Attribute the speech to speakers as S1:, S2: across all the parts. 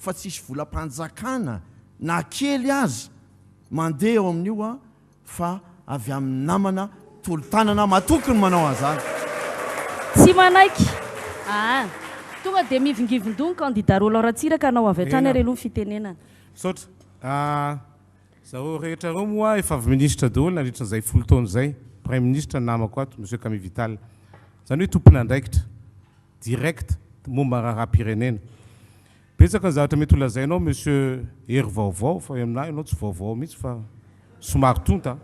S1: fa tsisy volam-panjakana na kely azy mandeha eo amin'io fa avy amin'ny namana tolo-tanana matokony manao azany.
S2: Tsy manaiky. Tonga dia mivingivindony Kandida Roland Ratsiraka anao avy hatrany ary aloha fitenenana.
S3: Sotra. Zaho rehetra reo moa efa avy ministra daholo nandritran'izay 10 taona zay. Premier ministre namako ato monsieur Kami Vital. Zany hoe tompon'andraikitra direct momba raharaham-pirenena. Betsaka ny zavatra mety ho lazainao monsieur Hery vaovao fa aminahy ianao tsy vaovao mihitsy fa somary tonta.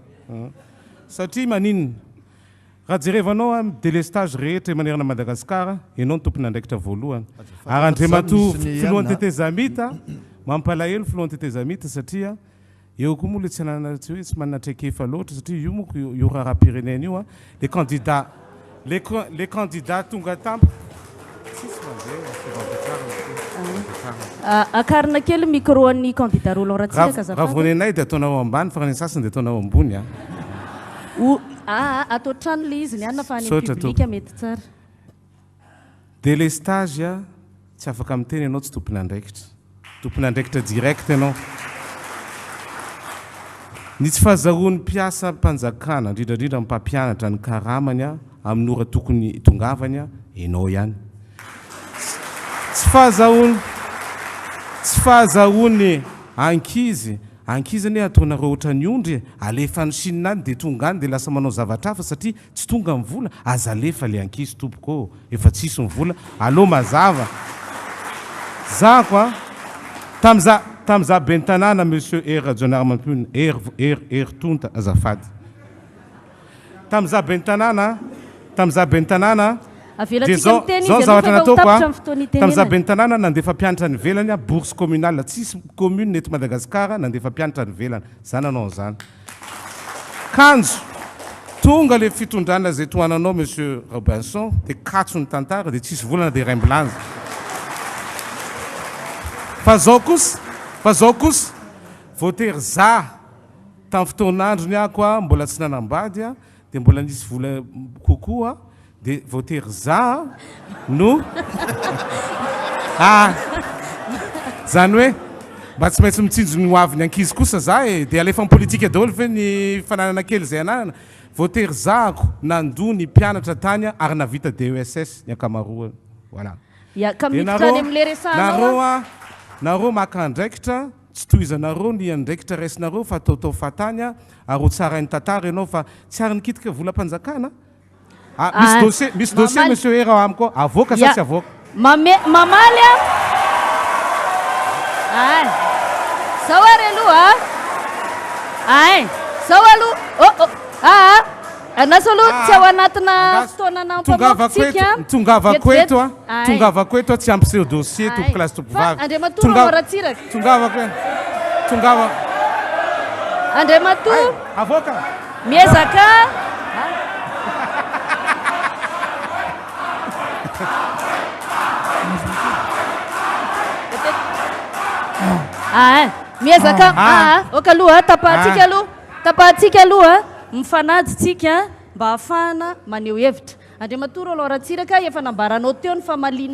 S3: Satria maninona raha jerevanao amin'ny délestage rehetra manerana Madagasikara ianao ny tompon'andraikitra voalohany. Ary Andriamatoa filohan'ny tetezamita mampalahelo filohan'ny tetezamita satria eo koa moa le tsy anana tsy hoe tsy manana traikefa loatra satria io moko io raharaham-pirenena io les candidats tonga tampo
S2: akarina kely micro an'ny Kandida Roland Ratsiraka
S3: raha vonenay dia ataonao ambany fa ny sasany dia ataonao ambony
S2: atao trano le izy ny anna fa any publika mety tsara.
S3: Délestage tsy afaka miteny ianao tsy tompon'andraikitra direct ianao. Ny tsy fahazahoan'ny mpiasa mpanjakana indrindrandrindra mpampianatra ny karamany amin'ny ora tokony hitongavany ianao ihany. Tsy fahazahoan'ny ankiziny ataonareo ohatran'ny ondry alefa ny sinina dia tonga any dia lasa manao zavatra hafa satria tsy tonga ny vola aza alefa le ankizy tompoko efa tsisy ny vola alo mazava zako tamza bentanana monsieur Hery RAJAONARIMAMPIHANINA Hery tonta azafady tamza bentanana zao zavatra natao koa tamza bentanana nandefa mpianatra ny velany bourse communale tsisy commune eto Madagasikara nandefa mpianatra ny velany zany anao zany kanjo tonga le fitondrana zay toananao monsieur Robinson dia katso ny tantara dia tsisy volana dia remblance fa zao kosa voatery za tamin'ny fotoanandrony ako mbola tsy nanambady dia mbola nisy vola kokoa dia voatery za no zany hoe mba tsy maintsy mitsinjo ny hoaviny ankizy kosa za dia alefa amin'ny politika daholo ve ny fananana kely zay ananana voatery zako nandoa ny mpianatra tany ary navita DESS ny akamaroany voilà. Nareo maka andraikitra tsy tohizanareo ny andraikitra raisinareo fa ataotao fatany ary tsara ny tantara ianao fa tsy ary nikitika volam-panjakana. Misy dossier monsieur Hery amiko avoaka sa tsy avoaka
S2: mamaly zao ary aloha zao aloha anasa aloha tsy ao anatina fotoanana ampamokatsika
S3: tongavako eto tsy ampiseho dossier tompo klasy tompo vavy
S2: Andriamatoa Ratsiraka Andriamatoa
S3: avoaka
S2: miezaka miezaka oka aloha tapahatsika aloha mifanady tsika mba hafahana maneho hevitra. Andriamatoa Roland Ratsiraka efa nambaranao teo ny famalina